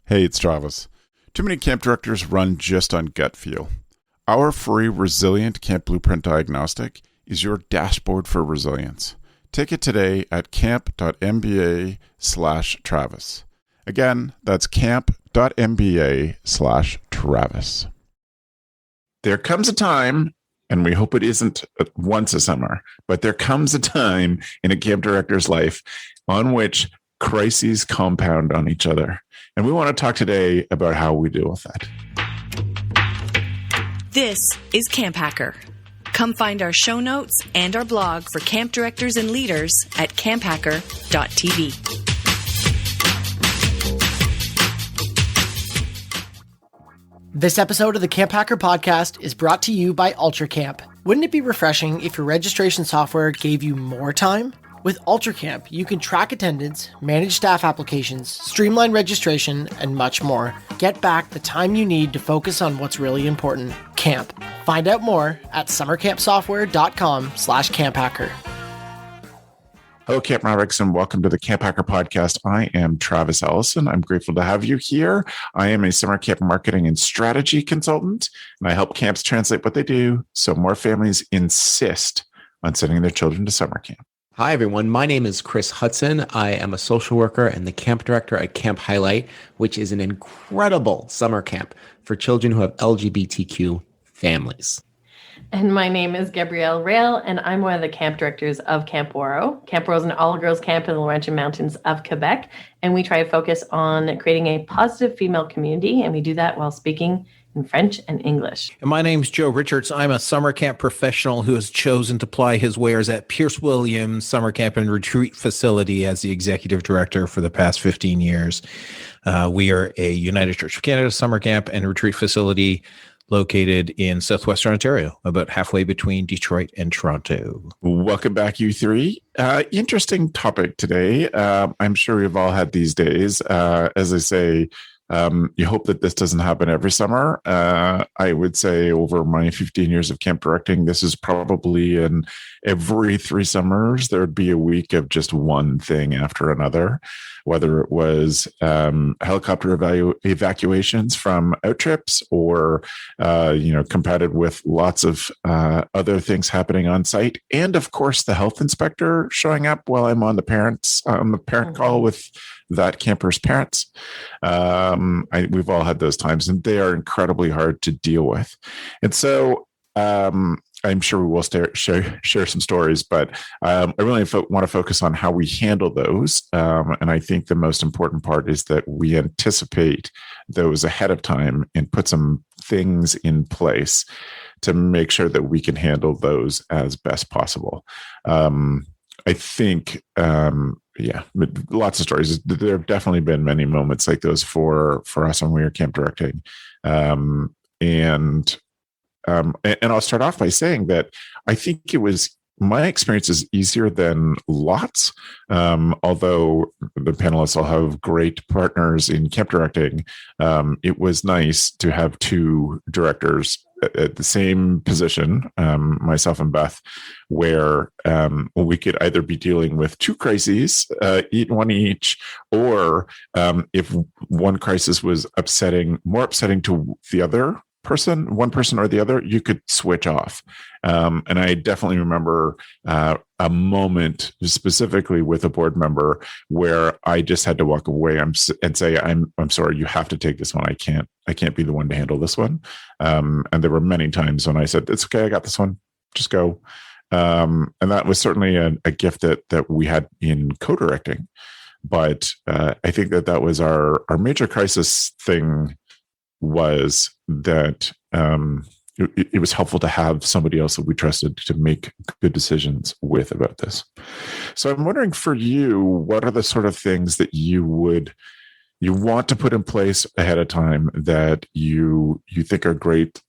Hey, it's Travis. Too many camp directors run just on gut feel. Our free Resilient Camp Blueprint Diagnostic is your dashboard for resilience. Take it today at camp.mba/Travis. Again, that's camp.mba/Travis. There comes a time, and we hope it isn't once a summer, but there comes a time in a camp director's life on which crises compound on each other. And we want to talk today about how we deal with that. This is CampHacker. Come find our show notes and our blog for camp directors and leaders at camphacker.tv. This episode of the CampHacker podcast is brought to you by UltraCamp. Wouldn't it be refreshing if your registration software gave you more time? With UltraCamp, you can track attendance, manage staff applications, streamline registration, and much more. Get back the time you need to focus on what's really important, camp. Find out more at summercampsoftware.com/camphacker. Hello, Camp Mavericks, and welcome to the CampHacker podcast. I am Travis Ellison. I'm grateful to have you here. I am a summer camp marketing and strategy consultant, and I help camps translate what they do so more families insist on sending their children to summer camp. Hi, everyone. My name is Chris Hudson. I am a social worker and the camp director at Camp Highlight, which is an incredible summer camp for children who have LGBTQ families. And my name is Gabrielle Rail, and I'm one of the camp directors of Camp Waro. Camp Waro is an all-girls camp in the Laurentian Mountains of Quebec, and we try to focus on creating a positive female community, and we do that while speaking in French and English. And my name's Joe Richards. I'm a summer camp professional who has chosen to ply his wares at Pierce Williams Summer Camp and Retreat Facility as the executive director for the past 15 years. We are a United Church of Canada summer camp and retreat facility located in southwestern Ontario, about halfway between Detroit and Toronto. Welcome back, you three. Interesting topic today. I'm sure we've all had these days. As I say, you hope that this doesn't happen every summer. I would say over my 15 years of camp directing, this is probably in every 3 summers, there'd be a week of just one thing after another, whether it was helicopter evacuations from out trips or, compounded with lots of other things happening on site. And of course, the health inspector showing up while I'm on the parent call with that camper's parents. We've all had those times, and they are incredibly hard to deal with. And so I'm sure we will share some stories, but I really want to focus on how we handle those. And I think the most important part is that we anticipate those ahead of time and put some things in place to make sure that we can handle those as best possible. I think, lots of stories. There have definitely been many moments like those for us when we were camp directing. And I'll start off by saying that I think my experience is easier than lots. Although the panelists all have great partners in camp directing, it was nice to have 2 directors at the same position, myself and Beth, where we could either be dealing with 2 crises, one each, or if one crisis was more upsetting to the other one person or the other, you could switch off. And I definitely remember a moment specifically with a board member where I just had to walk away and say, I'm sorry, you have to take this one. I can't be the one to handle this one. And there were many times when I said, it's okay, I got this one, just go. And that was certainly a gift that we had in co-directing. But I think that was our major crisis thing, was that it was helpful to have somebody else that we trusted to make good decisions with about this. So I'm wondering, for you, what are the sort of things that you want to put in place ahead of time that you think are great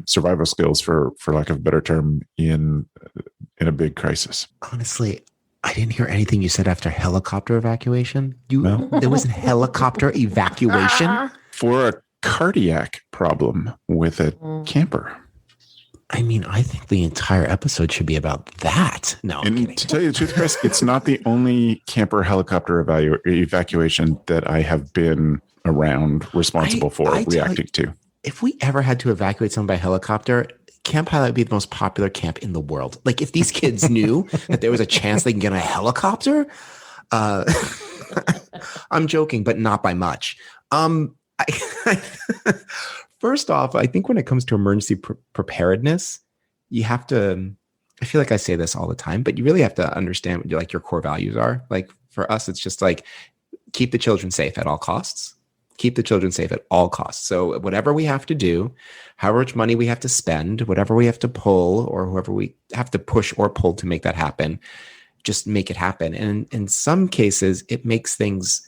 survival skills, for lack of a better term, in a big crisis? Honestly, I didn't hear anything you said after helicopter evacuation. There was a helicopter evacuation for a cardiac problem with a camper. I mean, I think the entire episode should be about that. No, I'm And kidding. to tell you the truth, Chris, it's not the only camper helicopter evacuation that I have been around responsible for reacting to. If we ever had to evacuate someone by helicopter, Camp Highlight would be the most popular camp in the world. Like if these kids knew that there was a chance they can get a helicopter, I'm joking, but not by much. First off, I think when it comes to emergency preparedness, you have to, I feel like I say this all the time, but you really have to understand what like your core values are. Like for us, it's just like keep the children safe at all costs. Keep the children safe at all costs. So whatever we have to do, however much money we have to spend, whatever we have to pull or whoever we have to push or pull to make that happen, just make it happen. And in some cases, it makes things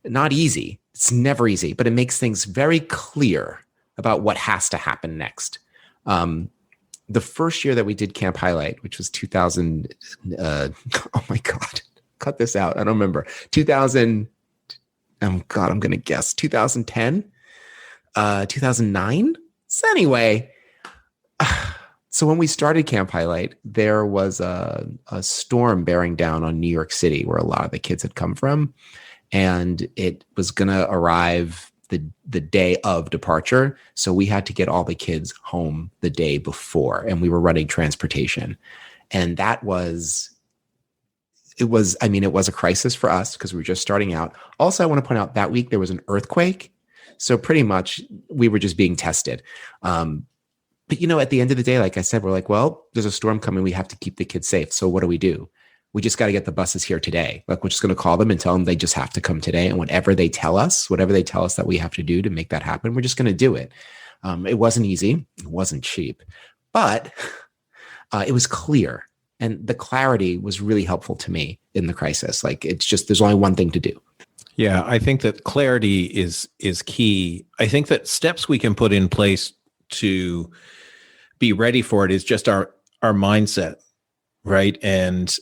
not easy. It's never easy, but it makes things very clear about what has to happen next. The first year that we did Camp Highlight, which was 2000, oh my God, cut this out. I don't remember. 2000, oh God, I'm going to guess 2010, 2009. So anyway, so when we started Camp Highlight, there was a storm bearing down on New York City where a lot of the kids had come from. And it was going to arrive the day of departure. So we had to get all the kids home the day before, and we were running transportation. And it was a crisis for us because we were just starting out. Also, I want to point out that week there was an earthquake. So pretty much we were just being tested. But at the end of the day, like I said, we're like, well, there's a storm coming. We have to keep the kids safe. So what do? We just got to get the buses here today. Like we're just going to call them and tell them they just have to come today. And whatever they tell us that we have to do to make that happen, we're just going to do it. It wasn't easy. It wasn't cheap, but it was clear. And the clarity was really helpful to me in the crisis. Like it's just, there's only one thing to do. Yeah, I think that clarity is key. I think that steps we can put in place to be ready for it is just our mindset. Right. And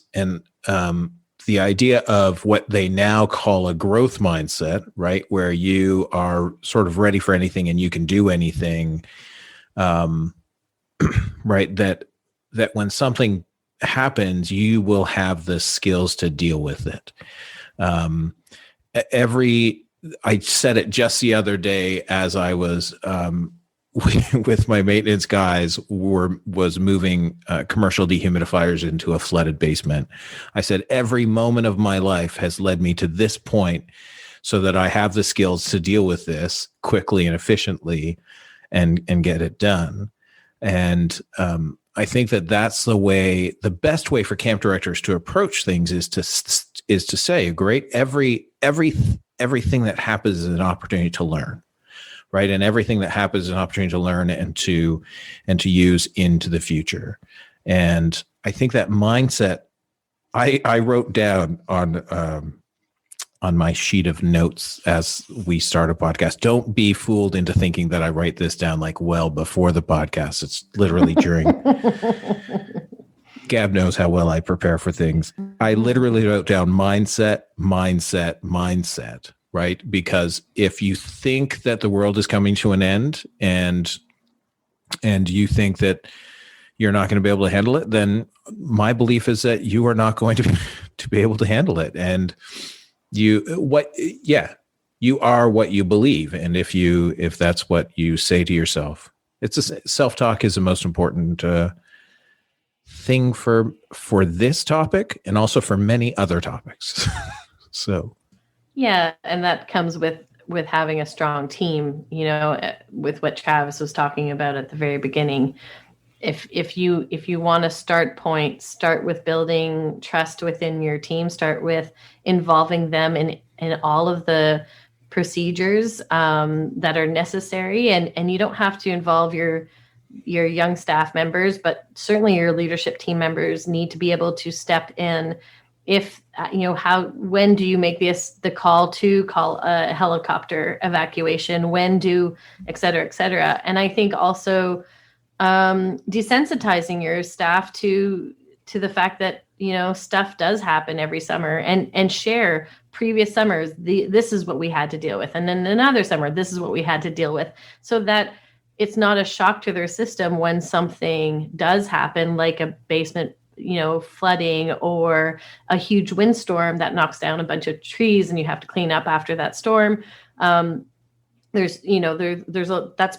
the idea of what they now call a growth mindset, right, where you are sort of ready for anything and you can do anything, right, that when something happens, you will have the skills to deal with it. I said it just the other day as I was with my maintenance guys was moving commercial dehumidifiers into a flooded basement. I said, every moment of my life has led me to this point so that I have the skills to deal with this quickly and efficiently and get it done. And I think that that's the best way for camp directors to approach things is to say, great, everything that happens is an opportunity to learn. Right. And everything that happens is an opportunity to learn and to use into the future. And I think that mindset I wrote down on my sheet of notes as we start a podcast. Don't be fooled into thinking that I write this down like well before the podcast. It's literally during. Gab knows how well I prepare for things. I literally wrote down mindset. Right? Because if you think that the world is coming to an end and you think that you're not going to be able to handle it, then my belief is that you are not going to be able to handle it. And you are what you believe. And if that's what you say to yourself, self-talk is the most important thing for this topic and also for many other topics. So. Yeah, and that comes with having a strong team, with what Travis was talking about at the very beginning. If you want to start with building trust within your team, start with involving them in all of the procedures that are necessary. And you don't have to involve your young staff members, but certainly your leadership team members need to be able to step in. If, when do you make the call a helicopter evacuation? When do, et cetera, et cetera. And I think also desensitizing your staff to the fact that, stuff does happen every summer and share previous summers. This is what we had to deal with. And then another summer, this is what we had to deal with, so that it's not a shock to their system when something does happen, like a basement, flooding or a huge windstorm that knocks down a bunch of trees and you have to clean up after that storm. That's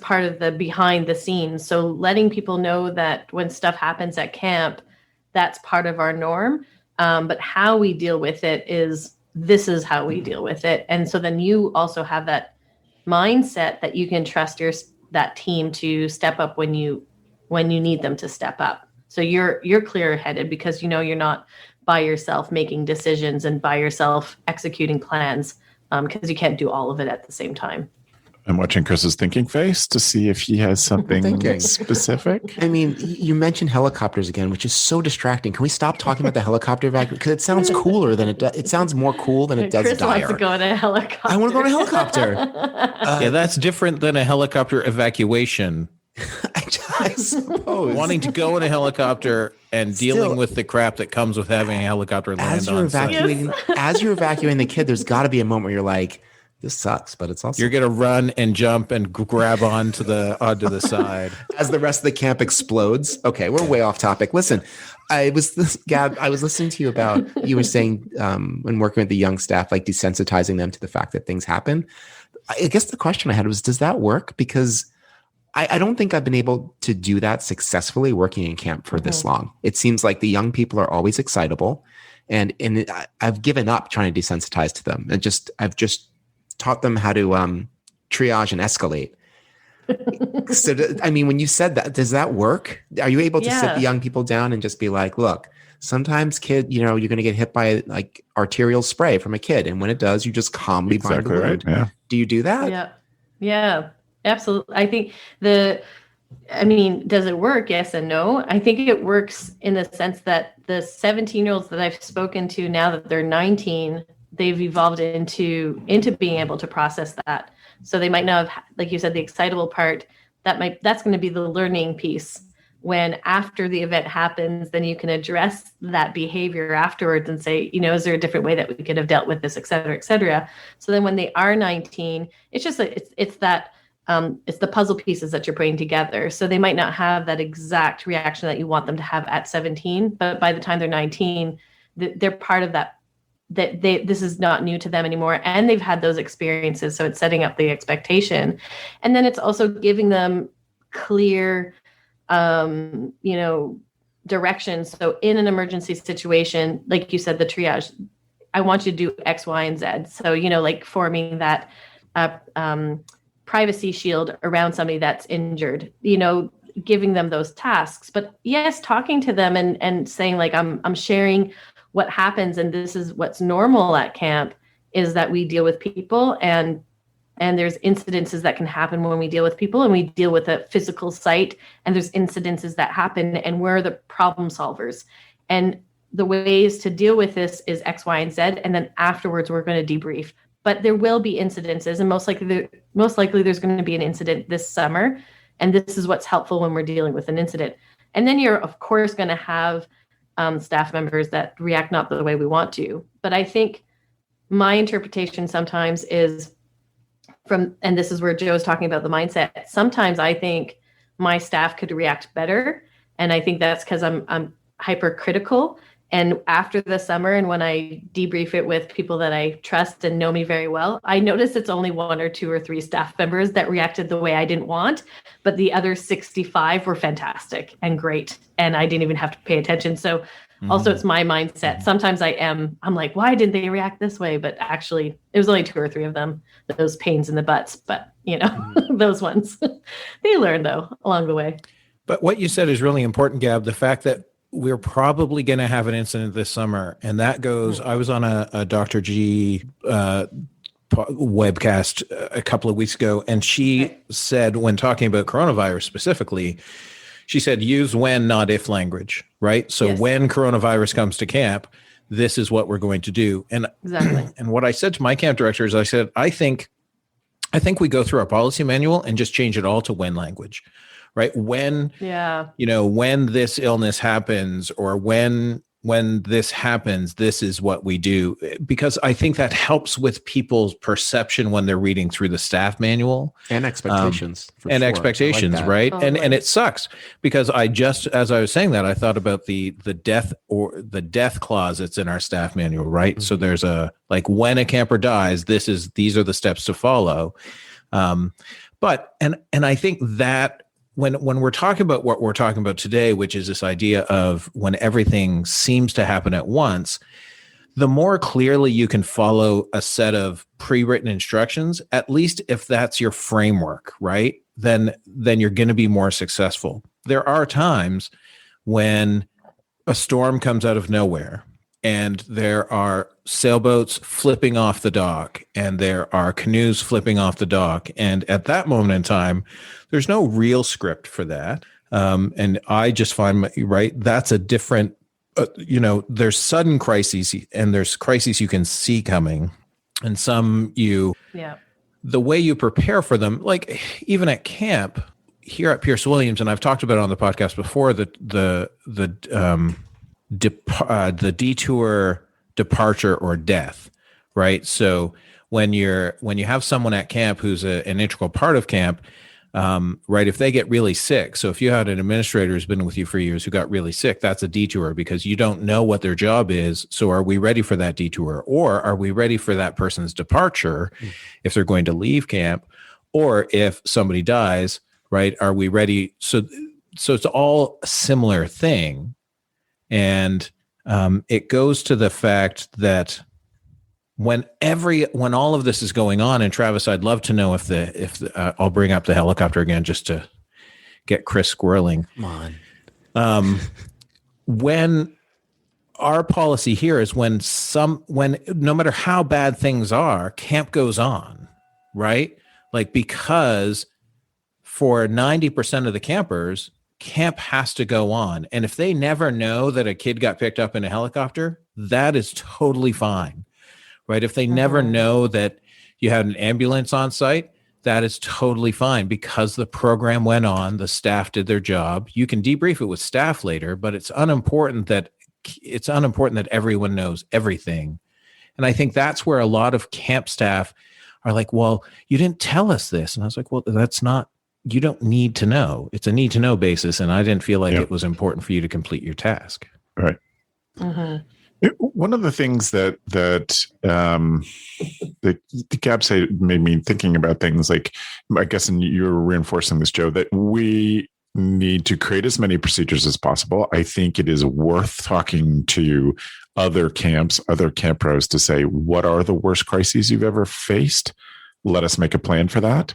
part of the behind the scenes. So letting people know that when stuff happens at camp, that's part of our norm. But how we deal with it this is how we deal with it. And so then you also have that mindset that you can trust that team to step up when you need them to step up. So you're clear-headed because you're not by yourself making decisions and by yourself executing plans, because you can't do all of it at the same time. I'm watching Chris's thinking face to see if he has something specific. I mean, you mentioned helicopters again, which is so distracting. Can we stop talking about the helicopter evacuation? Because it sounds cooler than it does. It sounds more cool than it does Chris dire. wants to go in a helicopter. I want to go in a helicopter. Yeah, that's different than a helicopter evacuation. I suppose. Wanting to go in a helicopter and dealing with the crap that comes with having a helicopter land on site. As you're evacuating the kid, there's got to be a moment where you're like, this sucks, but it's also you're gonna run and jump and grab onto the side as the rest of the camp explodes. Okay, we're way off topic. Listen, Gab, I was listening to you about you were saying when working with the young staff, like desensitizing them to the fact that things happen. I guess the question I had was, does that work? Because I don't think I've been able to do that successfully working in camp for this long. It seems like the young people are always excitable, and I've given up trying to desensitize to them, and I've just taught them how to triage and escalate. So, I mean, when you said that, does that work? Are you able to sit the young people down and just be like, look, sometimes kid, you're going to get hit by like arterial spray from a kid. And when it does, you just calmly bind the wound. Yeah. Do you do that? Yeah, absolutely. I think does it work? Yes and no. I think it works in the sense that the 17-year-olds that I've spoken to now that they're 19, they've evolved into being able to process that. So they might not have, like you said, the excitable part, that's going to be the learning piece. When after the event happens, then you can address that behavior afterwards and say, is there a different way that we could have dealt with this, et cetera, et cetera. So then when they are 19, it's just, it's that, it's the puzzle pieces that you're putting together. So they might not have that exact reaction that you want them to have at 17, but by the time they're 19, they're part of that this is not new to them anymore, and they've had those experiences. So it's setting up the expectation, and then it's also giving them clear, directions. So in an emergency situation, like you said, the triage, I want you to do X, Y, and Z. So like forming that privacy shield around somebody that's injured. Giving them those tasks, but yes, talking to them and saying like I'm sharing what happens, and this is what's normal at camp, is that we deal with people, and there's incidences that can happen when we deal with people, and we deal with a physical site, and there's incidences that happen, and we're the problem solvers. And the ways to deal with this is X, Y, and Z, and then afterwards we're going to debrief. But there will be incidences, and most likely there's going to be an incident this summer, and this is what's helpful when we're dealing with an incident. And then you're of course going to have staff members that react not the way we want to. But I think my interpretation sometimes is and this is where Joe's talking about the mindset. Sometimes I think my staff could react better. And I think that's because I'm hypercritical. And after the summer, and when I debrief it with people that I trust and know me very well, I notice it's only 1 or 2 or 3 staff members that reacted the way I didn't want, but the other 65 were fantastic and great. And I didn't even have to pay attention. So also it's my mindset. Sometimes I'm like, why didn't they react this way? But actually it was only 2 or 3 of them, those pains in the butts, but those ones, they learn though along the way. But what you said is really important, Gab, the fact that we're probably going to have an incident this summer. And that goes, I was on a Dr. G webcast a couple of weeks ago, and she said, when talking about coronavirus specifically, she said, use when, not if language, right? So when coronavirus comes to camp, this is what we're going to do. And exactly. And what I said to my camp directors, I said, I think we go through our policy manual and just change it all to when language. Right. When, when this illness happens, or when when this happens, this is what we do, because I think that helps with people's perception when they're reading through the staff manual and expectations expectations, like right? Totally. And it sucks because as I was saying that, I thought about the death clause that's in our staff manual, right? So there's when a camper dies, these are the steps to follow. But I think that when we're talking about what we're talking about today, which is this idea of when everything seems to happen at once, the more clearly you can follow a set of pre-written instructions, at least if that's your framework, right? Then you're going to be more successful. There are times when a storm comes out of nowhere and there are sailboats flipping off the dock and there are canoes flipping off the dock. And at that moment in time, there's no real script for that. And I just find, right, that's a different, there's sudden crises and there's crises you can see coming. And the way you prepare for them, like even at camp here at Pierce Williams, and I've talked about it on the podcast before, the detour, departure, or death, right? So when you have someone at camp who's an integral part of camp, right? If they get really sick, so if you had an administrator who's been with you for years who got really sick, that's a detour because you don't know what their job is. So are we ready for that detour, or are we ready for that person's departure if they're going to leave camp, or if somebody dies, right? Are we ready? So it's all a similar thing. And it goes to the fact that when all of this is going on, and Travis, I'd love to know if I'll bring up the helicopter again just to get Chris squirreling. Come on. When our policy here is when no matter how bad things are, camp goes on, right? Like, because for 90% of the campers, camp has to go on. And if they never know that a kid got picked up in a helicopter, that is totally fine, right? If they never know that you had an ambulance on site, that is totally fine because the program went on, the staff did their job. You can debrief it with staff later, but it's unimportant that everyone knows everything. And I think that's where a lot of camp staff are like, well, you didn't tell us this. And I was like, well, you don't need to know. It's a need to know basis. And I didn't feel like it was important for you to complete your task. Right. One of the things that Gabz made me thinking about things like, I guess, and you're reinforcing this, Joe, that we need to create as many procedures as possible. I think it is worth talking to other camps, other camp pros to say, what are the worst crises you've ever faced? Let us make a plan for that.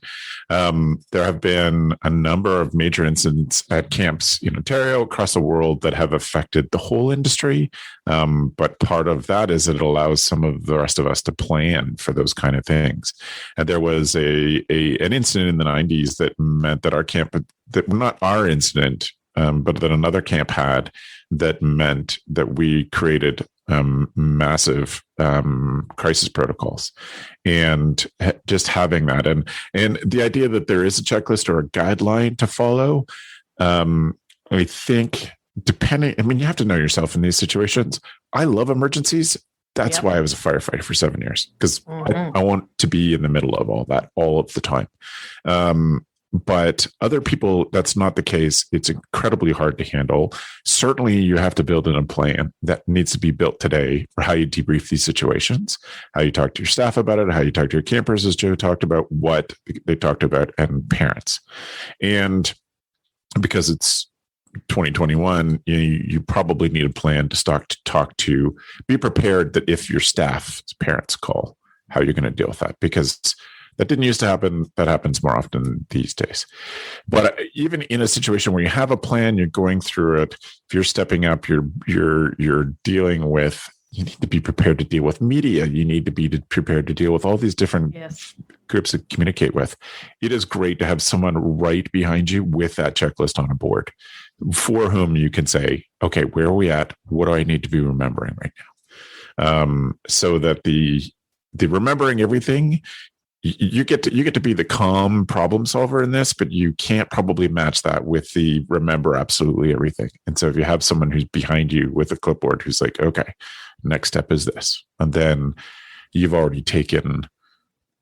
There have been a number of major incidents at camps in Ontario, across the world, that have affected the whole industry. But part of that is it allows some of the rest of us to plan for those kind of things. And there was an incident in the 90s that meant that our camp, that not our incident, but that another camp had, that meant that we created massive crisis protocols, and just having that and the idea that there is a checklist or a guideline to follow. I think you have to know yourself in these situations. I love emergencies. That's why I was a firefighter for 7 years, because I want to be in the middle of all that all of the time. But other people, that's not the case. It's incredibly hard to handle. Certainly, you have to build in a plan that needs to be built today for how you debrief these situations, how you talk to your staff about it, how you talk to your campers, as Joe talked about, what they talked about, and parents. And because it's 2021, you probably need a plan to be prepared that if your staff's parents call, how you're going to deal with that, because that didn't used to happen. That happens more often these days. But even in a situation where you have a plan, you're going through it, if you're stepping up, you're dealing with, you need to be prepared to deal with media. You need to be prepared to deal with all these different groups to communicate with. It is great to have someone right behind you with that checklist on a board, for whom you can say, okay, where are we at? What do I need to be remembering right now? So that the remembering everything, you get to be the calm problem solver in this, but you can't probably match that with the remember absolutely everything. And so if you have someone who's behind you with a clipboard who's like, okay, next step is this, and then you've already taken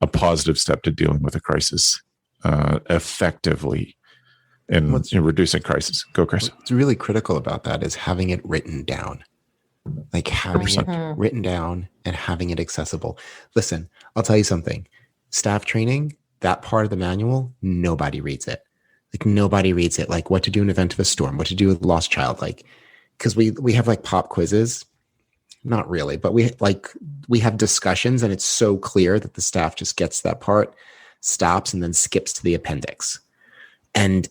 a positive step to dealing with a crisis effectively and reducing crisis. Go, Chris. What's really critical about that is having it written down. Like having 100%. it written down and having it accessible. Listen, I'll tell you something. Staff training, that part of the manual, nobody reads it. Like nobody reads it. Like what to do in event of a storm, what to do with a lost child. Like, because we have like pop quizzes. Not really, but we have discussions, and it's so clear that the staff just gets that part, stops, and then skips to the appendix. And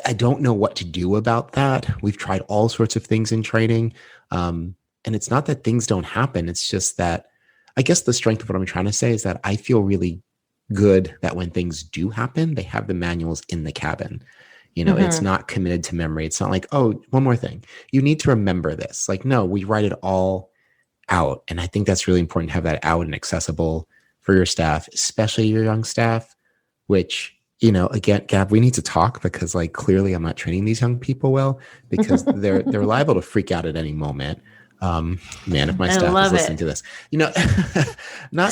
I don't know what to do about that. We've tried all sorts of things in training. And it's not that things don't happen. It's just that I guess the strength of what I'm trying to say is that I feel really good that when things do happen, they have the manuals in the cabin. It's not committed to memory. It's not like, oh, one more thing. You need to remember this. Like, no, we write it all out. And I think that's really important to have that out and accessible for your staff, especially your young staff, which, again, Gab, we need to talk because like clearly I'm not training these young people well because they're liable to freak out at any moment. Man, if my staff is listening to this, not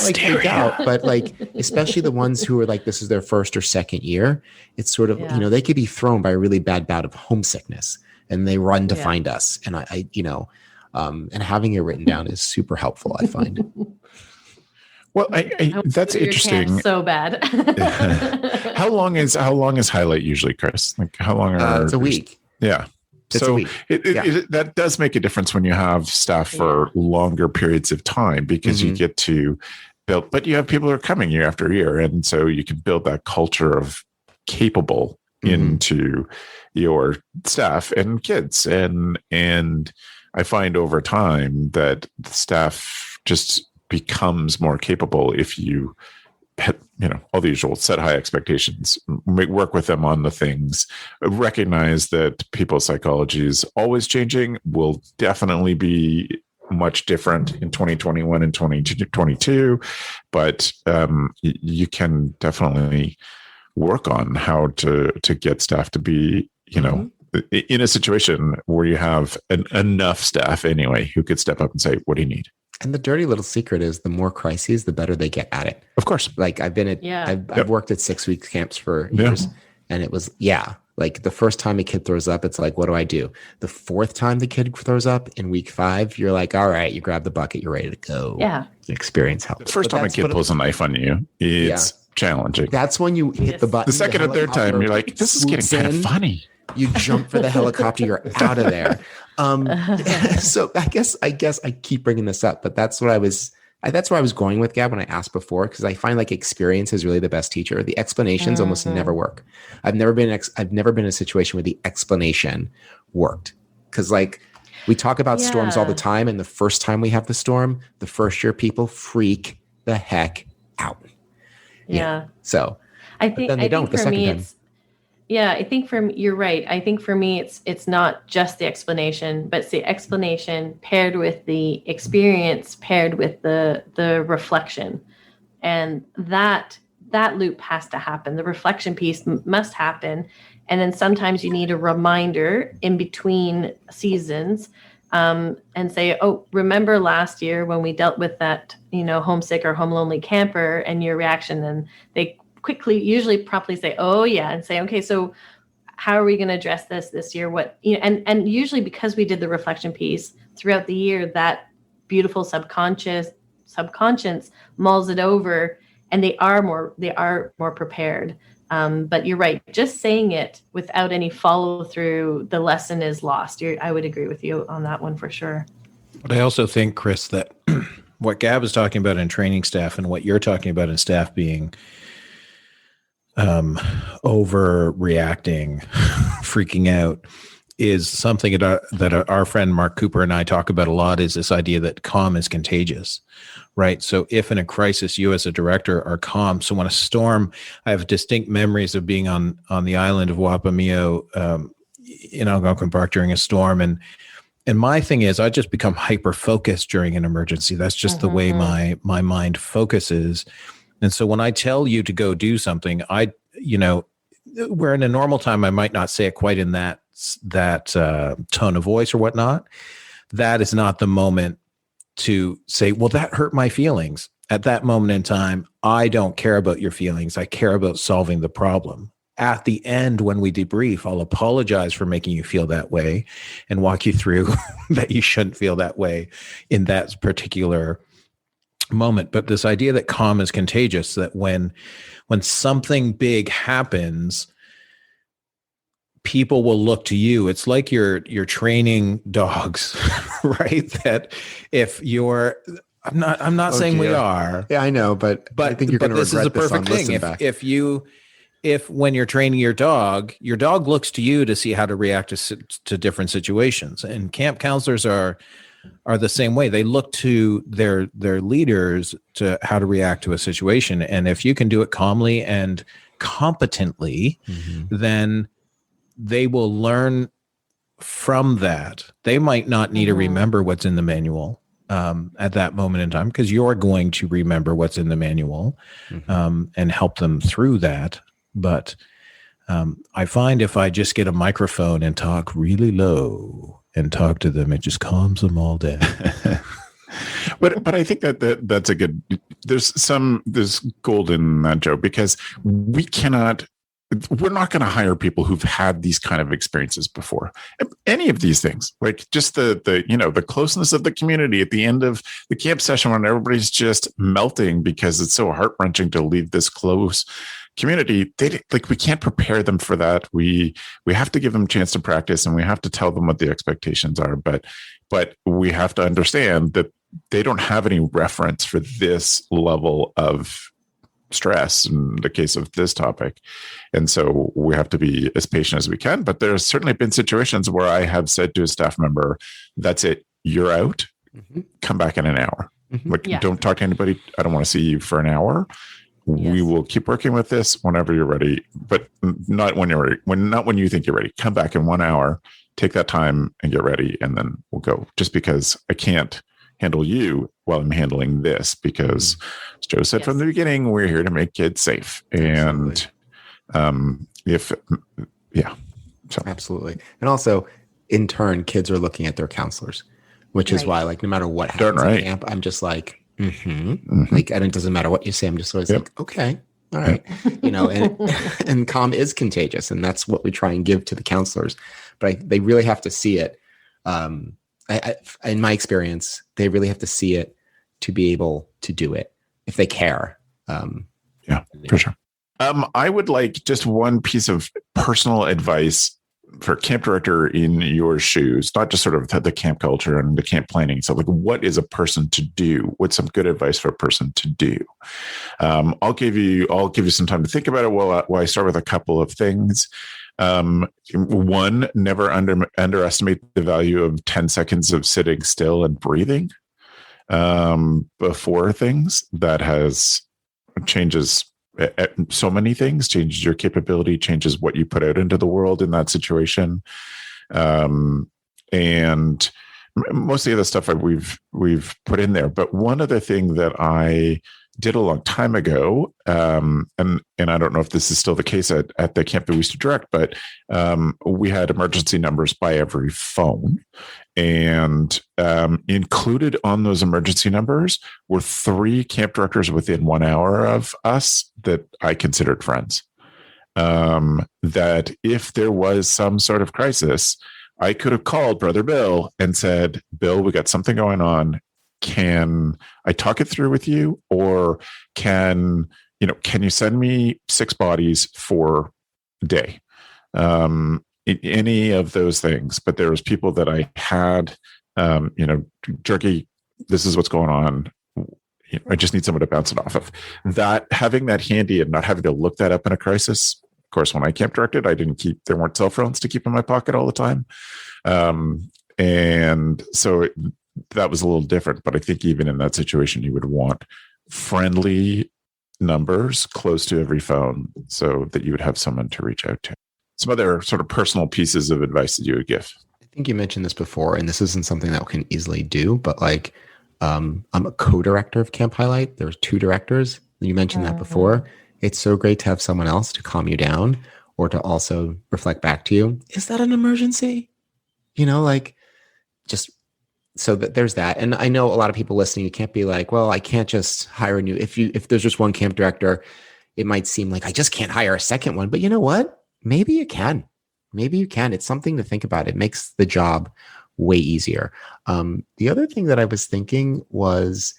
like freak out, but like, especially the ones who are like, this is their first or second year. It's sort of, they could be thrown by a really bad bout of homesickness and they run to find us. And and having it written down is super helpful, I find. Well, that's interesting. So bad. How long is highlight usually, Chris? Like how long are it's a week. Yeah. It's so a week. That does make a difference when you have staff for longer periods of time because you get to build, but you have people who are coming year after year. And so you can build that culture of capable into your staff and kids. And I find over time that the staff just becomes more capable if you all the usual set high expectations, work with them on the things, recognize that people's psychology is always changing, will definitely be much different in 2021 and 2022, but you can definitely work on how to get staff to be, in a situation where you have enough staff anyway who could step up and say, what do you need? And the dirty little secret is the more crises, the better they get at it. Of course. Like I've worked at 6-week camps for years, and it was, like the first time a kid throws up, it's like, what do I do? The fourth time the kid throws up in week 5, you're like, all right, you grab the bucket, you're ready to go. Yeah. The experience helps. The first time a kid pulls a knife on you, it's challenging. That's when you hit the button. The second and third time, you're like, this is getting kind of funny. You jump for the helicopter, you're out of there. So I guess I keep bringing this up, but that's where I was going with Gab when I asked before, because I find like experience is really the best teacher. The explanations almost never work. I've never been in a situation where the explanation worked, because like we talk about storms all the time, and the first time we have the storm, the first year people freak the heck out. Yeah. So I think for me it's. Yeah, I think you're right. I think for me, it's not just the explanation, but it's the explanation paired with the experience, paired with the reflection, and that loop has to happen. The reflection piece must happen, and then sometimes you need a reminder in between seasons, and say, "Oh, remember last year when we dealt with that, homesick or home lonely camper, and your reaction?" And they usually promptly say, oh yeah, and say, okay, so how are we going to address this year? What, and usually because we did the reflection piece throughout the year, that beautiful subconscious mulls it over, and they are more prepared. But you're right. Just saying it without any follow through, the lesson is lost. I would agree with you on that one for sure. But I also think, Chris, that what Gab is talking about in training staff and what you're talking about in staff being overreacting, freaking out, is something that our friend Mark Cooper and I talk about a lot, is this idea that calm is contagious, right? So if in a crisis, you as a director are calm. So when a storm, I have distinct memories of being on the island of Wapameo in Algonquin Park during a storm. And my thing is, I just become hyper-focused during an emergency. That's just the way my mind focuses. And so when I tell you to go do something, where in a normal time I might not say it quite in that tone of voice or whatnot, that is not the moment to say, well, that hurt my feelings. At that moment in time, I don't care about your feelings. I care about solving the problem. At the end, when we debrief, I'll apologize for making you feel that way and walk you through that you shouldn't feel that way in that particular moment. But this idea that calm is contagious, that when something big happens, people will look to you. It's like you're training dogs, right? That if you're, I'm not saying we are. Yeah, I know, but I think you're going to this is the regret perfect thing. If when you're training your dog looks to you to see how to react to different situations. And camp counselors are the same way. They look to their leaders to how to react to a situation. And if you can do it calmly and competently, then they will learn from that. They might not need to remember what's in the manual at that moment in time, because you're going to remember what's in the manual and help them through that. But I find if I just get a microphone and talk really low and talk to them, it just calms them all down. But I think that's a good. There's gold in that, Joe, because we're not going to hire people who've had these kind of experiences before. Any of these things, like just the closeness of the community at the end of the camp session when everybody's just melting because it's so heart-wrenching to leave this close community. We can't prepare them for that. We have to give them a chance to practice, and we have to tell them what the expectations are. But we have to understand that they don't have any reference for this level of stress in the case of this topic. And so we have to be as patient as we can. But there's certainly been situations where I have said to a staff member, that's it, you're out, come back in an hour. Don't talk to anybody. I don't want to see you for an hour. We will keep working with this whenever you're ready, but not when you're ready. Not when you think you're ready. Come back in 1 hour, take that time and get ready, and then we'll go. Just because I can't handle you while I'm handling this, because as Joe said from the beginning, we're here to make kids safe. And absolutely. And also, in turn, kids are looking at their counselors, which is why, no matter what happens at camp, I'm just like, and it doesn't matter what you say. I'm just always like, okay, all right, and calm is contagious, and that's what we try and give to the counselors. But they really have to see it. In my experience, they really have to see it to be able to do it if they care. For sure. I would like just one piece of personal advice for a camp director in your shoes, not just sort of the camp culture and the camp planning. So what is a person to do? What's some good advice for a person to do? I'll give you some time to think about it while I start with a couple of things. One, never underestimate the value of 10 seconds of sitting still and breathing before things. That changes so many things, changes your capability, changes what you put out into the world in that situation. And most of the other stuff we've put in there. But one other thing that I did a long time ago, and I don't know if this is still the case at the camp that we used to direct, but we had emergency numbers by every phone. And included on those emergency numbers were 3 camp directors within 1 hour of us that I considered friends. That if there was some sort of crisis, I could have called Brother Bill and said, Bill, we got something going on. Can I talk it through with you? Or can you send me 6 bodies for a day? Any of those things. But there was people that I had, Jerky, this is what's going on. I just need someone to bounce it off of. That, having that handy and not having to look that up in a crisis. Of course, when I camp directed, there weren't cell phones to keep in my pocket all the time. And so that was a little different. But I think even in that situation, you would want friendly numbers close to every phone so that you would have someone to reach out to. Some other sort of personal pieces of advice that you would give. I think you mentioned this before, and this isn't something that we can easily do, but I'm a co-director of Camp Highlight. There's 2 directors. You mentioned that before. It's so great to have someone else to calm you down or to also reflect back to you. Is that an emergency? Like just so that there's that. And I know a lot of people listening, you can't be like, well, I can't just hire a new, if there's just one camp director, it might seem like I just can't hire a second one, but you know what? Maybe you can. It's something to think about. It makes the job way easier. The other thing that I was thinking was,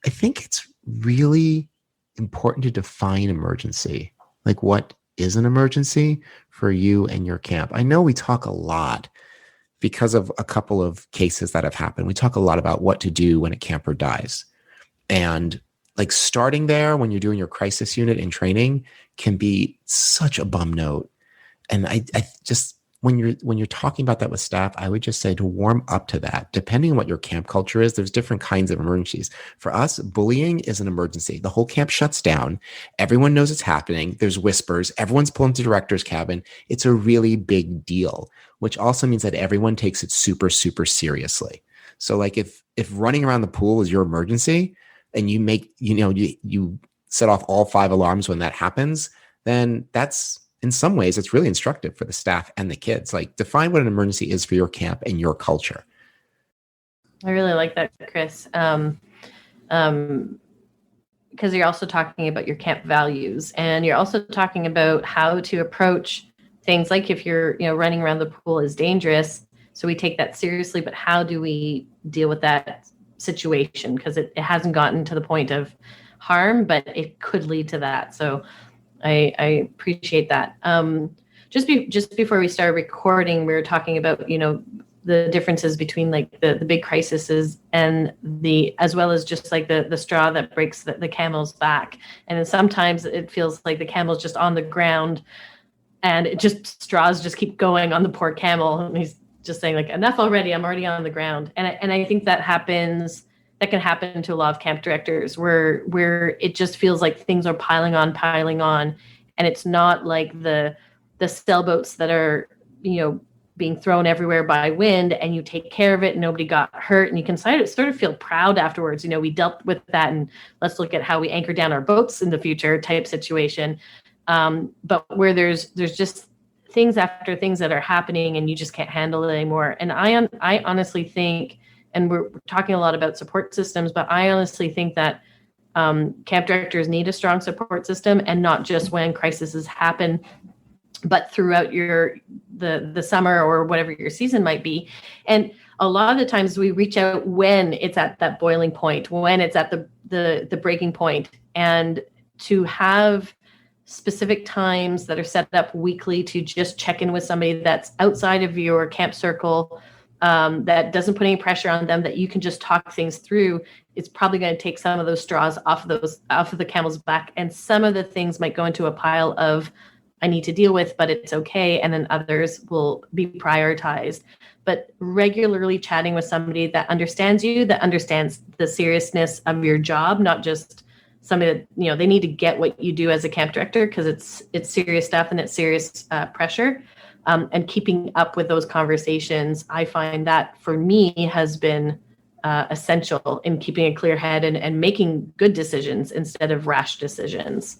I think it's really important to define emergency. Like, what is an emergency for you and your camp? I know we talk a lot because of a couple of cases that have happened. We talk a lot about what to do when a camper dies. And like starting there when you're doing your crisis unit in training can be such a bum note. And I just, when you're talking about that with staff, I would just say to warm up to that. Depending on what your camp culture is, there's different kinds of emergencies. For us, bullying is an emergency. The whole camp shuts down. Everyone knows it's happening. There's whispers. Everyone's pulling to director's cabin. It's a really big deal, which also means that everyone takes it super, super seriously. So like if running around the pool is your emergency and you make, you set off all 5 alarms when that happens, then that's, in some ways, it's really instructive for the staff and the kids. Like, define what an emergency is for your camp and your culture. I really like that, Chris. Because you're also talking about your camp values, and you're also talking about how to approach things like if you're, running around the pool is dangerous. So we take that seriously, but how do we deal with that situation? Because it hasn't gotten to the point of harm, but it could lead to that. So I appreciate that. Just before we started recording, we were talking about, the differences between like the big crises and as well as just like the straw that breaks the camel's back. And then sometimes it feels like the camel's just on the ground and straws just keep going on the poor camel. And he's just saying like, enough already, I'm already on the ground. And I think that can happen to a lot of camp directors where it just feels like things are piling on. And it's not like the sailboats that are, being thrown everywhere by wind and you take care of it and nobody got hurt. And you can sort of feel proud afterwards. We dealt with that and let's look at how we anchor down our boats in the future type situation. But where there's just things after things that are happening and you just can't handle it anymore. And I honestly think, and we're talking a lot about support systems, but I honestly think that camp directors need a strong support system, and not just when crises happen, but throughout the summer or whatever your season might be. And a lot of the times we reach out when it's at that boiling point, when it's at the breaking point, and to have specific times that are set up weekly to just check in with somebody that's outside of your camp circle, that doesn't put any pressure on them, that you can just talk things through. It's probably going to take some of those straws off of the camel's back. And some of the things might go into a pile of, I need to deal with, but it's okay. And then others will be prioritized. But regularly chatting with somebody that understands you, that understands the seriousness of your job, not just somebody that, they need to get what you do as a camp director, because it's serious stuff and it's serious pressure. And keeping up with those conversations, I find that for me has been essential in keeping a clear head and making good decisions instead of rash decisions.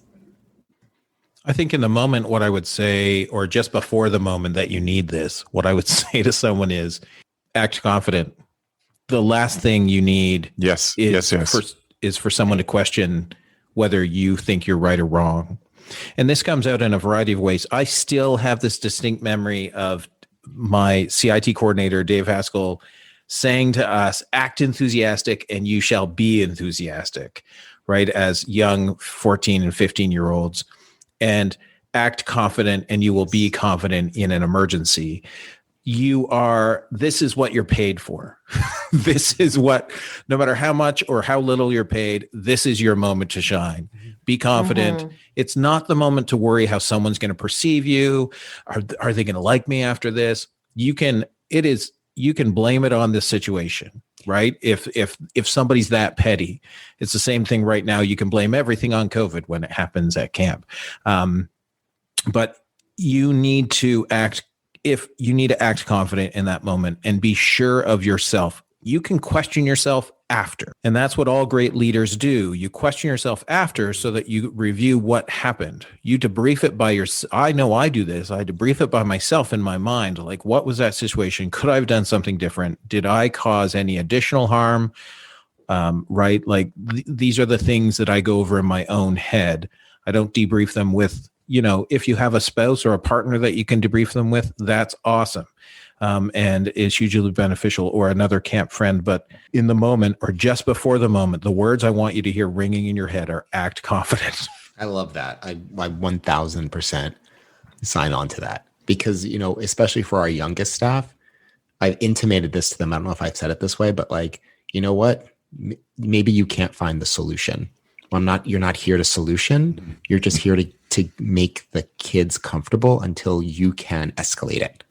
I think in the moment, what I would say, or just before the moment that you need this, what I would say to someone is act confident. The last thing you need is for someone to question whether you think you're right or wrong. And this comes out in a variety of ways. I still have this distinct memory of my CIT coordinator, Dave Haskell, saying to us, act enthusiastic and you shall be enthusiastic, right? As young 14 and 15-year-olds. And act confident and you will be confident in an emergency. This is what you're paid for. This is what, no matter how much or how little you're paid, this is your moment to shine. Be confident. Mm-hmm. It's not the moment to worry how someone's going to perceive you. Are they going to like me after this? You can blame it on this situation, right? If somebody's that petty, it's the same thing right now. You can blame everything on COVID when it happens at camp. But you need to act confident in that moment and be sure of yourself you can question yourself after. And that's what all great leaders do. You question yourself after so that you review what happened. You debrief it by I know I do this. I debrief it by myself in my mind. Like, what was that situation? Could I have done something different? Did I cause any additional harm? Right? Like these are the things that I go over in my own head. I don't debrief them with, if you have a spouse or a partner that you can debrief them with, that's awesome. And it's hugely beneficial, or another camp friend. But in the moment or just before the moment, the words I want you to hear ringing in your head are act confident. I love that. I 1000% sign on to that because, especially for our youngest staff, I've intimated this to them. I don't know if I've said it this way, but like, you know what? Maybe you can't find the solution. You're not here to solution. You're just here to make the kids comfortable until you can escalate it.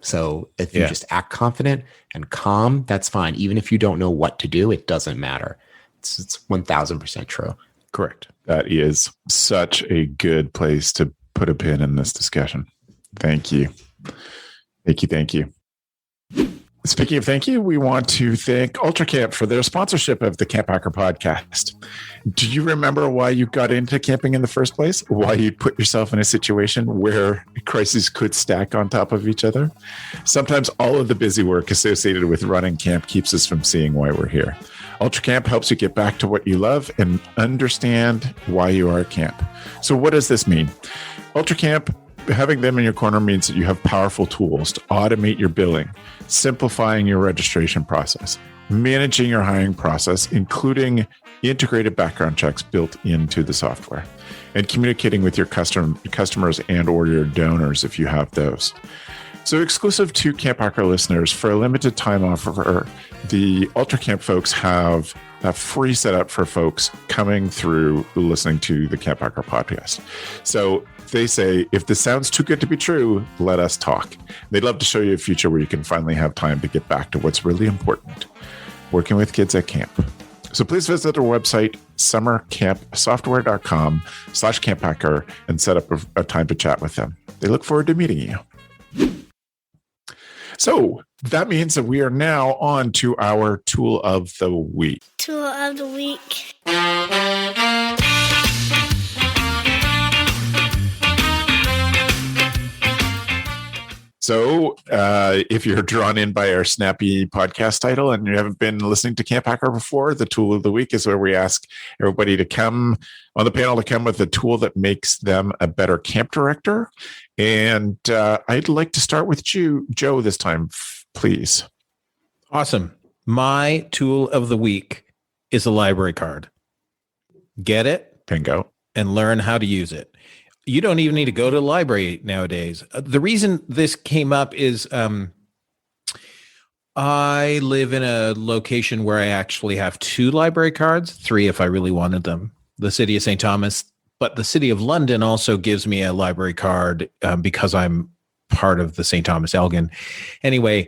So if you just act confident and calm, that's fine. Even if you don't know what to do, it doesn't matter. It's 1000% true. Correct. That is such a good place to put a pin in this discussion. Thank you. Thank you. Speaking of thank you, we want to thank UltraCamp for their sponsorship of the CampHacker podcast. Do you remember why you got into camping in the first place? Why you put yourself in a situation where crises could stack on top of each other? Sometimes all of the busy work associated with running camp keeps us from seeing why we're here. UltraCamp helps you get back to what you love and understand why you are at camp. So what does this mean? UltraCamp, having them in your corner means that you have powerful tools to automate your billing, simplifying your registration process, managing your hiring process, including integrated background checks built into the software, and communicating with your customers and or your donors if you have those. So exclusive to CampHacker listeners, for a limited time offer, the UltraCamp folks have a free setup for folks coming through listening to the CampHacker podcast. So they say, if this sounds too good to be true, let us talk. They'd love to show you a future where you can finally have time to get back to what's really important, working with kids at camp. So please visit our website, summercampsoftware.com/CampHacker, and set up a time to chat with them. They look forward to meeting you. So that means that we are now on to our tool of the week. Tool of the week. So if you're drawn in by our snappy podcast title and you haven't been listening to CampHacker before, the tool of the week is where we ask everybody to come on the panel to come with a tool that makes them a better camp director. And I'd like to start with Joe this time, please. Awesome. My tool of the week is a library card. Get it? Bingo. And learn how to use it. You don't even need to go to the library nowadays. The reason this came up is I live in a location where I actually have 2 library cards, 3 if I really wanted them. The city of St. Thomas, but the city of London also gives me a library card because I'm part of the St. Thomas Elgin. Anyway,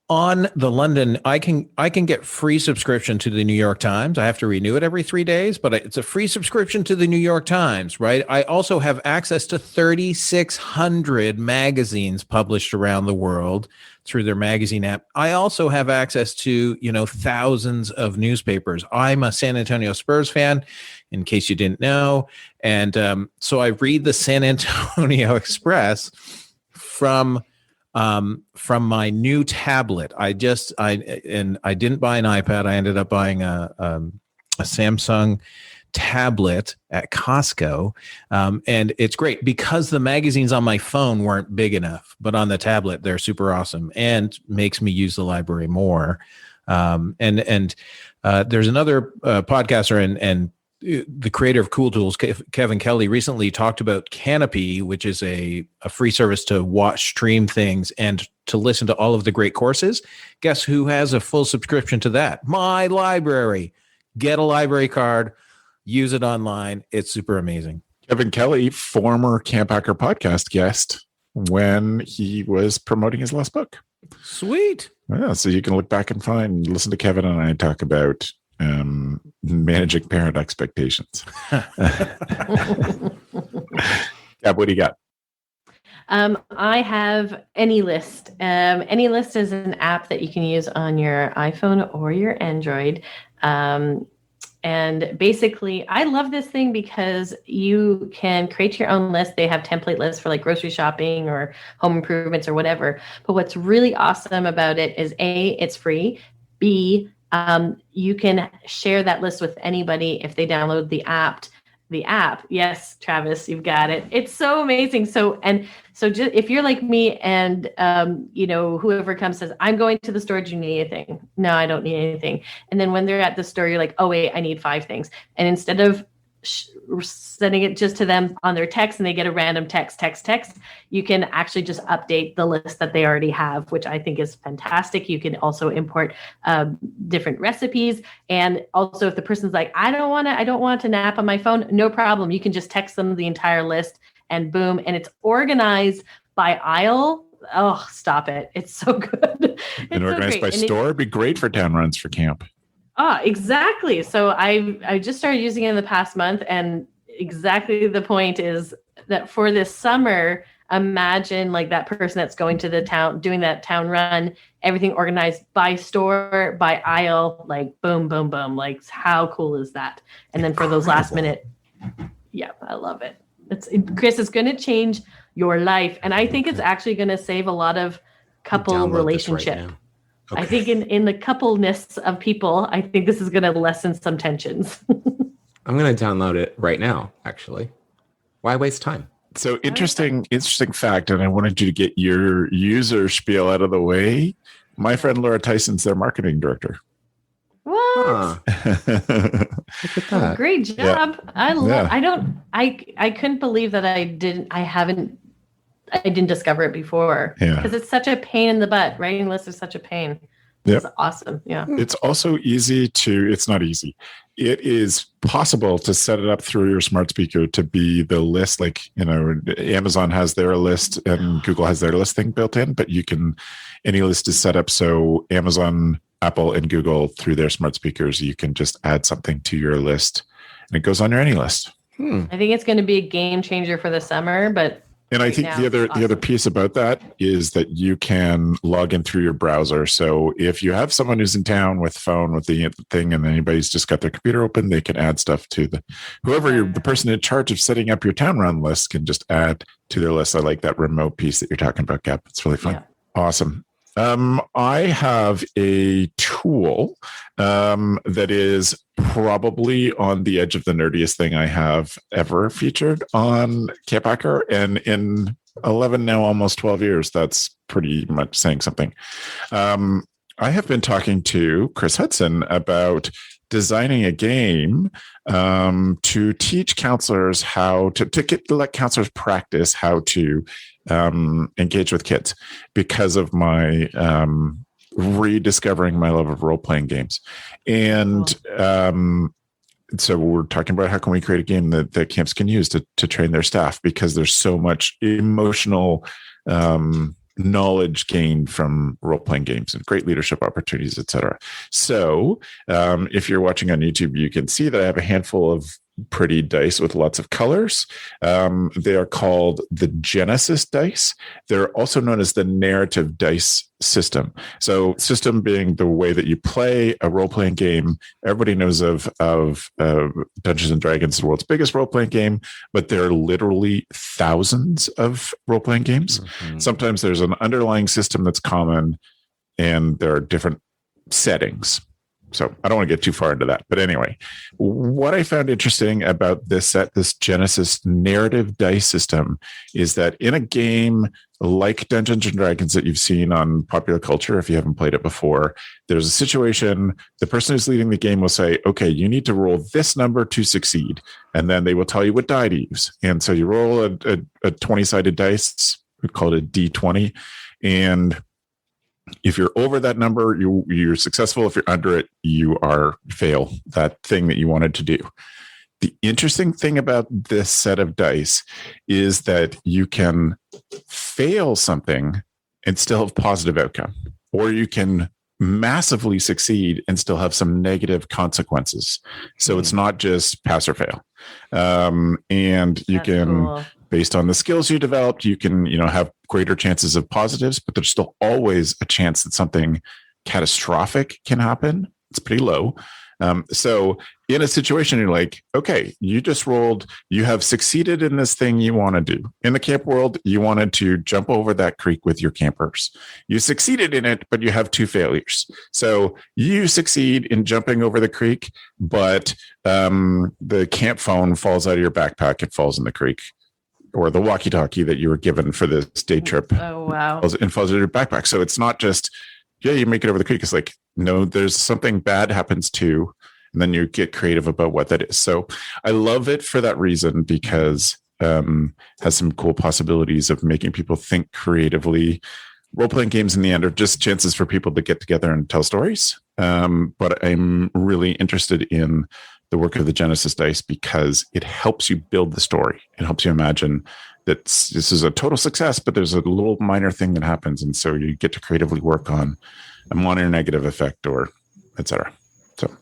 on the London, I can get free subscription to the New York Times. I have to renew it every 3 days, but it's a free subscription to the New York Times, right? I also have access to 3,600 magazines published around the world through their magazine app. I also have access to, thousands of newspapers. I'm a San Antonio Spurs fan, in case you didn't know. And so I read the San Antonio Express from my new tablet. I didn't buy an iPad. I ended up buying a Samsung tablet at Costco. And it's great because the magazines on my phone weren't big enough, but on the tablet, they're super awesome and makes me use the library more. There's another podcaster and the creator of Cool Tools, Kevin Kelly, recently talked about Canopy, which is a free service to watch, stream things, and to listen to all of the great courses. Guess who has a full subscription to that? My library. Get a library card, use it online. It's super amazing. Kevin Kelly, former CampHacker podcast guest when he was promoting his last book. Sweet. Yeah, so you can look back and listen to Kevin and I talk about managing parent expectations. Yeah, what do you got? I have AnyList. AnyList is an app that you can use on your iPhone or your Android. And basically, I love this thing because you can create your own list. They have template lists for like grocery shopping or home improvements or whatever. But what's really awesome about it is A, it's free. B, you can share that list with anybody if they download the app. Yes, Travis, you've got it. It's so amazing. So just, if you're like me and, whoever comes says, I'm going to the store. Do you need anything? No, I don't need anything. And then when they're at the store, you're like, oh, wait, I need 5 things. And instead of sending it just to them on their text and they get a random text, you can actually just update the list that they already have, which I think is fantastic. You can also import different recipes. And also if the person's like, I don't want to nap on my phone, no problem. You can just text them the entire list and boom. And it's organized by aisle. Oh, stop it. It's so good. And organized by store would be great for town runs for camp. Exactly. So I just started using it in the past month, and exactly the point is that for this summer, imagine like that person that's going to the town, doing that town run, everything organized by store, by aisle, like boom, boom, boom. Like how cool is that? And then for those last minute, yeah, I love it. Chris, it's going to change your life. And I think it's actually going to save a lot of couple relationship. Okay. I think in the coupleness of people, I think this is going to lessen some tensions. I'm going to download it right now, actually. Why waste time? So interesting fact, and I wanted you to get your user spiel out of the way. My friend Laura Tyson's their marketing director. What? Look at that. Great job. Yeah. I couldn't believe that I didn't discover it before because it's such a pain in the butt. Writing lists is such a pain. It's awesome. Yeah. It's also it's not easy. It is possible to set it up through your smart speaker to be the list. Like, Amazon has their list and Google has their list thing built in, but AnyList is set up so Amazon, Apple, and Google through their smart speakers, you can just add something to your list and it goes on your AnyList. I think it's going to be a game changer for the summer, but and I think the other piece about that is that you can log in through your browser. So if you have someone who's in town with phone with the thing and anybody's just got their computer open, they can add stuff to the person in charge of setting up your town run list can just add to their list. I like that remote piece that you're talking about, Gab. It's really fun. Yeah. Awesome. I have a tool that is probably on the edge of the nerdiest thing I have ever featured on CampHacker. And in 11, now almost 12 years, that's pretty much saying something. I have been talking to Chris Hudson about designing a game to teach counselors how to let counselors practice how to engage with kids because of my rediscovering my love of role-playing games. And so we're talking about how can we create a game that camps can use to train their staff, because there's so much emotional knowledge gained from role-playing games and great leadership opportunities, etc. So if you're watching on YouTube, you can see that I have a handful of pretty dice with lots of colors. They are called the Genesis dice. They're also known as the narrative dice system. So system being the way that you play a role-playing game. Everybody knows of Dungeons and Dragons, the world's biggest role-playing game, but there are literally thousands of role-playing games. Mm-hmm. Sometimes there's an underlying system that's common and there are different settings. So I don't want to get too far into that. But anyway, what I found interesting about this Genesis narrative dice system is that in a game like Dungeons and Dragons that you've seen on popular culture, if you haven't played it before, there's a situation, the person who's leading the game will say, okay, you need to roll this number to succeed. And then they will tell you what die to use. And so you roll a 20-sided dice, we call it a D20. And if you're over that number, you're successful. If you're under it, you fail that thing that you wanted to do. The interesting thing about this set of dice is that you can fail something and still have positive outcome, or you can massively succeed and still have some negative consequences. So it's not just pass or fail. And you can based on the skills you developed, you can, have greater chances of positives, but there's still always a chance that something catastrophic can happen. It's pretty low. So in a situation, you're like, okay, you just rolled, you have succeeded in this thing you want to do. In the camp world, you wanted to jump over that creek with your campers. You succeeded in it, but you have 2 failures. So you succeed in jumping over the creek, but the camp phone falls out of your backpack. It falls in the creek. Or the walkie-talkie that you were given for this day trip. Oh, wow. Falls out of your backpack. So it's not just, you make it over the creek. It's like, no, there's something bad happens too. And then you get creative about what that is. So I love it for that reason, because has some cool possibilities of making people think creatively. Role-playing games in the end are just chances for people to get together and tell stories. But I'm really interested in the work of the Genesis dice because it helps you build the story. It helps you imagine that this is a total success, but there's a little minor thing that happens. And so you get to creatively work on a minor negative effect or et cetera. So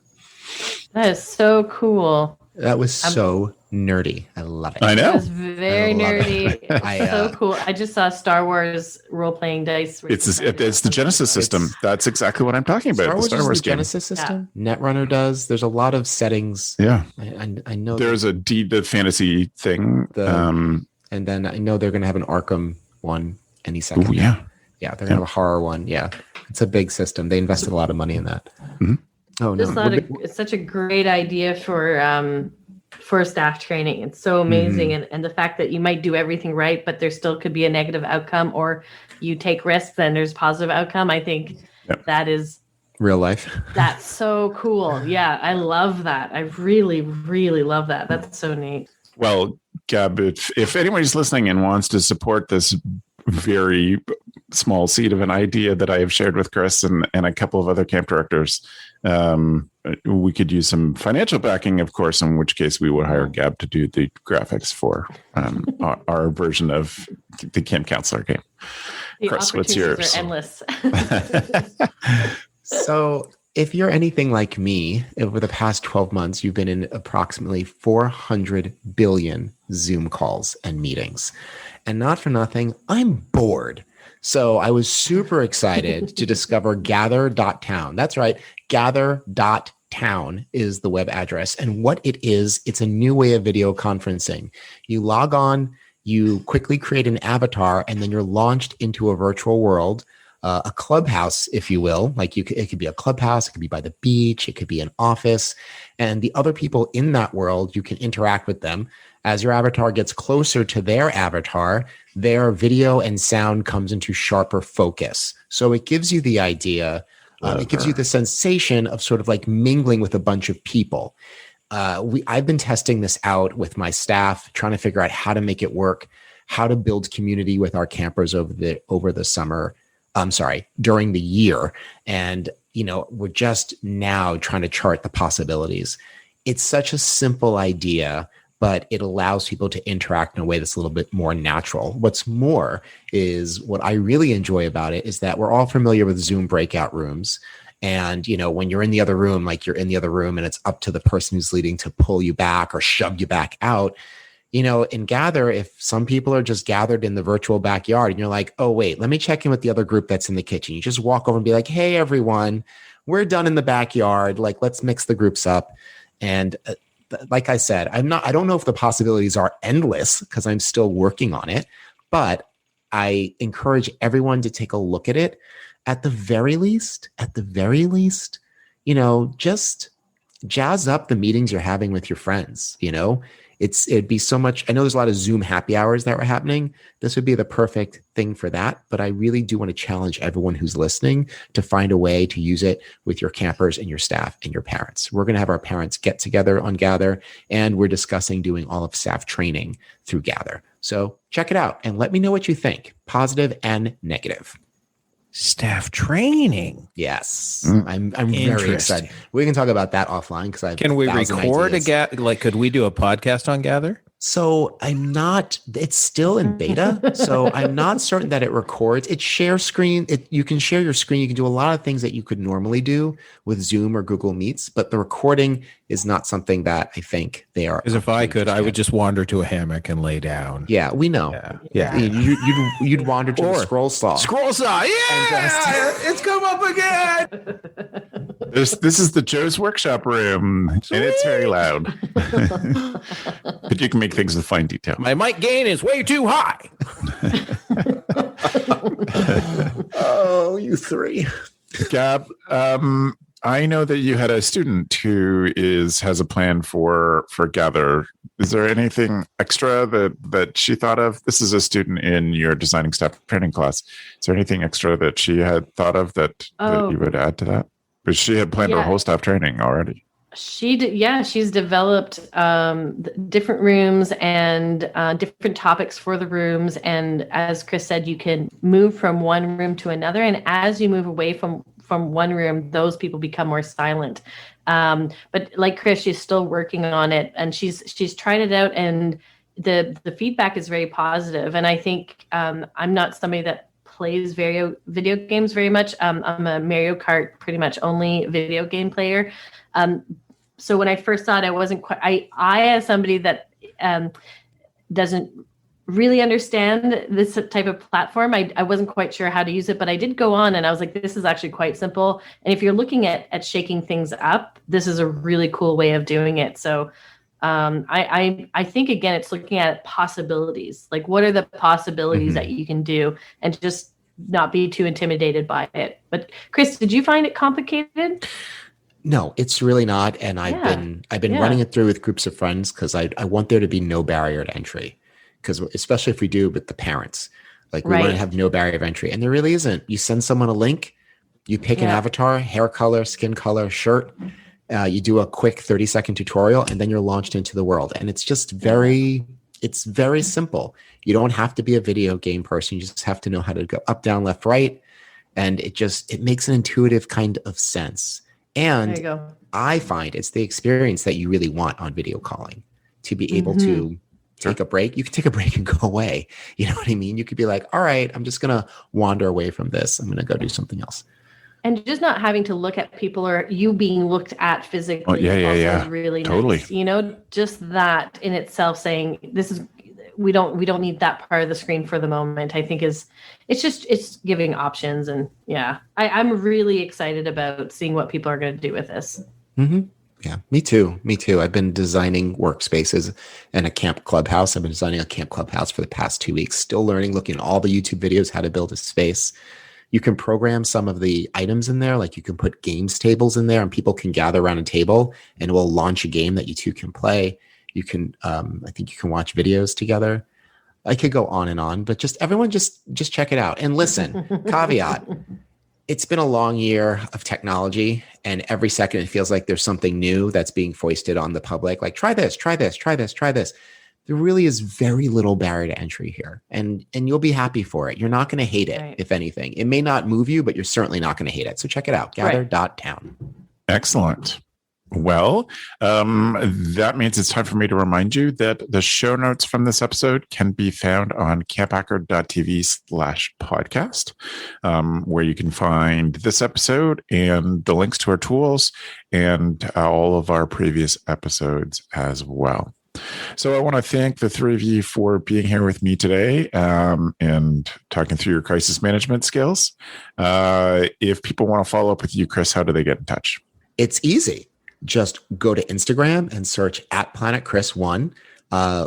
that is so cool. That was so nerdy. I love it. I know. It was very nerdy. So cool. I just saw Star Wars role-playing dice. It's the Genesis system. That's exactly what I'm talking about. Star Wars Genesis system. Yeah. Netrunner does. There's a lot of settings. Yeah. I know. There's the fantasy thing. And then I know they're going to have an Arkham one any second. Oh, yeah. Yeah, they're going to have a horror one. Yeah. It's a big system. They invested a lot of money in that. Mm-hmm. Oh, no. It's such a great idea for staff training. It's so amazing. Mm-hmm. And the fact that you might do everything right, but there still could be a negative outcome, or you take risks and there's positive outcome. I think that is real life. That's so cool. Yeah, I love that. I really, really love that. That's so neat. Well, Gab, if anybody's listening and wants to support this very small seed of an idea that I have shared with Chris and a couple of other camp directors, we could use some financial backing, of course, in which case we would hire Gab to do the graphics for our version of the Camp Counselor game. The Chris, what's yours? Are endless. So if you're anything like me, over the past 12 months, you've been in approximately 400 billion Zoom calls and meetings. And not for nothing, I'm bored. So I was super excited to discover gather.town. That's right. Gather.town is the web address. And what it is, it's a new way of video conferencing. You log on, you quickly create an avatar, and then you're launched into a virtual world. A clubhouse, if you will, like it could be a clubhouse, it could be by the beach, it could be an office, and the other people in that world, you can interact with them. As your avatar gets closer to their avatar, their video and sound comes into sharper focus. So it gives you the idea, it gives you the sensation of sort of like mingling with a bunch of people. I've been testing this out with my staff, trying to figure out how to make it work, how to build community with our campers over the summer. During the year. And, we're just now trying to chart the possibilities. It's such a simple idea, but it allows people to interact in a way that's a little bit more natural. What's more is what I really enjoy about it is that we're all familiar with Zoom breakout rooms. And, when you're in the other room, like you're in the other room and it's up to the person who's leading to pull you back or shove you back out. In Gather, if some people are just gathered in the virtual backyard and you're like, oh, wait, let me check in with the other group that's in the kitchen. You just walk over and be like, hey, everyone, we're done in the backyard. Like, let's mix the groups up. And like I said, I don't know if the possibilities are endless because I'm still working on it, but I encourage everyone to take a look at it. At the very least, just jazz up the meetings you're having with your friends, It'd be so much. I know there's a lot of Zoom happy hours that were happening. This would be the perfect thing for that. But I really do want to challenge everyone who's listening to find a way to use it with your campers and your staff and your parents. We're going to have our parents get together on Gather, and we're discussing doing all of staff training through Gather. So check it out and let me know what you think, positive and negative. Staff training. Yes. I'm very excited. We can talk about that offline because Can we record could we do a podcast on Gather? So it's still in beta. So I'm not certain that it records. It shares screen. You can share your screen. You can do a lot of things that you could normally do with Zoom or Google Meets, but the recording is not something that I think they are. Because if I could, I would just wander to a hammock and lay down. Yeah, we know. Yeah. You'd wander to the scroll saw. Scroll saw. Yeah, it's come up again. This is the Joe's workshop room, and it's very loud. But you can make things with fine detail. My mic gain is way too high. Oh, you three. Gab, I know that you had a student who has a plan for Gather. Is there anything extra that she thought of? This is a student in your designing staff training class. Is there anything extra that she had thought of that you would add to that? Because she had planned her whole staff training already. She did, yeah. She's developed different rooms and different topics for the rooms. And as Chris said, you can move from one room to another. And as you move away from one room, those people become more silent. But like Chris, she's still working on it, and she's tried it out, and the feedback is very positive. And I think I'm not somebody that plays video games very much. I'm a Mario Kart pretty much only video game player. So when I first saw it, I wasn't quite, I as somebody that doesn't really understand this type of platform, I wasn't quite sure how to use it, but I did go on and I was like, this is actually quite simple. And if you're looking at shaking things up, this is a really cool way of doing it. So I think, again, it's looking at possibilities. Like, what are the possibilities that you can do, and just not be too intimidated by it. But Chris, did you find it complicated? No, it's really not. And I've been running it through with groups of friends because I want there to be no barrier to entry. Because especially if we do with the parents, like we want to have no barrier of entry. And there really isn't. You send someone a link, you pick an avatar, hair color, skin color, shirt. You do a quick 30-second tutorial, and then you're launched into the world. And it's just it's very simple. You don't have to be a video game person. You just have to know how to go up, down, left, right. And it makes an intuitive kind of sense. And there you go. I find it's the experience that you really want on video calling, to be able to take a break. You can take a break and go away. You know what I mean? You could be like, all right, I'm just going to wander away from this. I'm going to go do something else. And just not having to look at people or you being looked at physically. Is really totally nice. You know, just that in itself, saying we don't need that part of the screen for the moment, I think it's giving options. And I'm really excited about seeing what people are going to do with this. Mm-hmm. Yeah, me too. I've been designing workspaces in a camp clubhouse. I've been designing a camp clubhouse for the past 2 weeks, still learning, looking at all the YouTube videos, how to build a space. You can program some of the items in there, like you can put games tables in there and people can gather around a table and it will launch a game that you two can play. You can, I think you can watch videos together. I could go on and on, but everyone just check it out. And listen, caveat, it's been a long year of technology, and every second it feels like there's something new that's being foisted on the public. Like, try this, try this, try this, try this. There really is very little barrier to entry here, and you'll be happy for it. You're not going to hate it, if anything. It may not move you, but you're certainly not going to hate it. So check it out, gather.town. Excellent. Well, that means it's time for me to remind you that the show notes from this episode can be found on camphacker.tv/podcast, where you can find this episode and the links to our tools and all of our previous episodes as well. So I want to thank the three of you for being here with me today and talking through your crisis management skills. If people want to follow up with you, Chris, how do they get in touch? It's easy. Just go to Instagram and search @PlanetChris1.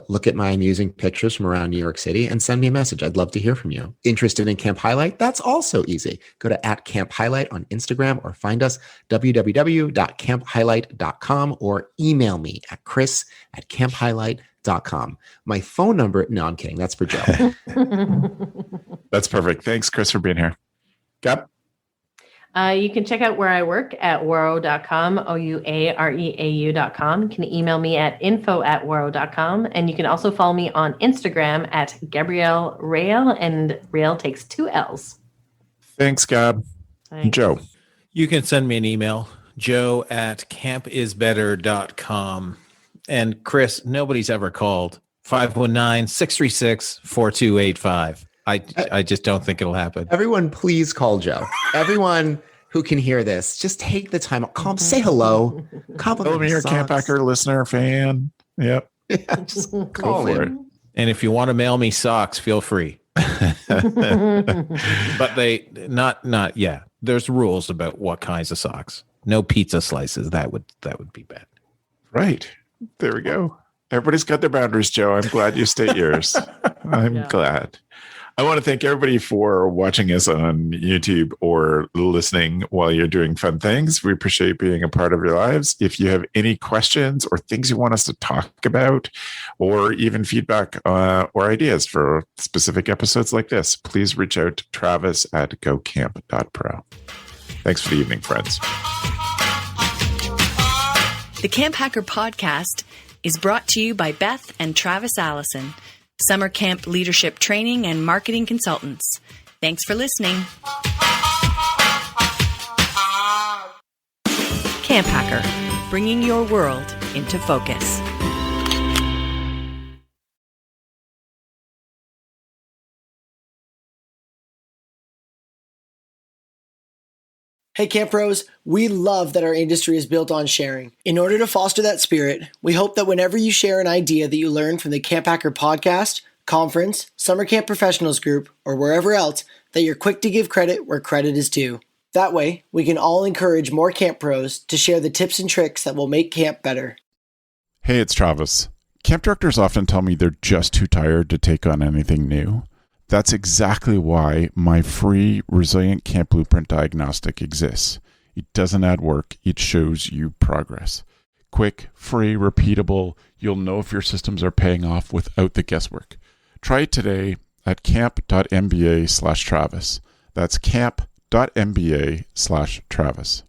Look at my amusing pictures from around New York City and send me a message. I'd love to hear from you. Interested in Camp Highlight? That's also easy. Go to @CampHighlight on Instagram or find us www.camphighlight.com or email me at chris@camphighlight.com. My phone number, no, I'm kidding. That's for Joe. That's perfect. Thanks, Chris, for being here. Gab? You can check out where I work at waro.com, ouareau.com. You can email me at info@waro.com. And you can also follow me on Instagram at Gabrielle Rail, and Rail takes 2 L's. Thanks, Gab. Thanks. Joe? You can send me an email, joe@campisbetter.com. And Chris, nobody's ever called 519-636-4285. I just don't think it'll happen. Everyone, please call Joe. Everyone who can hear this, just take the time. Call him, say hello. Compliment Tell me you're a CampHacker listener, fan. Yep. Yeah, just call for him. And if you want to mail me socks, feel free. But there's rules about what kinds of socks. No pizza slices. That would be bad. Right. There we go. Everybody's got their boundaries, Joe. I'm glad you state yours. I'm glad. I want to thank everybody for watching us on YouTube or listening while you're doing fun things. We appreciate being a part of your lives. If you have any questions or things you want us to talk about, or even feedback or ideas for specific episodes like this, please reach out to Travis at gocamp.pro. Thanks for the evening, friends. The CampHacker podcast is brought to you by Beth and Travis Allison, summer camp leadership training and marketing consultants. Thanks for listening. CampHacker, bringing your world into focus. Hey Camp Pros, we love that our industry is built on sharing. In order to foster that spirit, we hope that whenever you share an idea that you learned from the CampHacker podcast, conference, summer camp professionals group, or wherever else, that you're quick to give credit where credit is due. That way, we can all encourage more Camp Pros to share the tips and tricks that will make camp better. Hey, it's Travis. Camp directors often tell me they're just too tired to take on anything new. That's exactly why my free Resilient Camp Blueprint Diagnostic exists. It doesn't add work, it shows you progress. Quick, free, repeatable, you'll know if your systems are paying off without the guesswork. Try it today at camp.mba/Travis. That's camp.mba/Travis.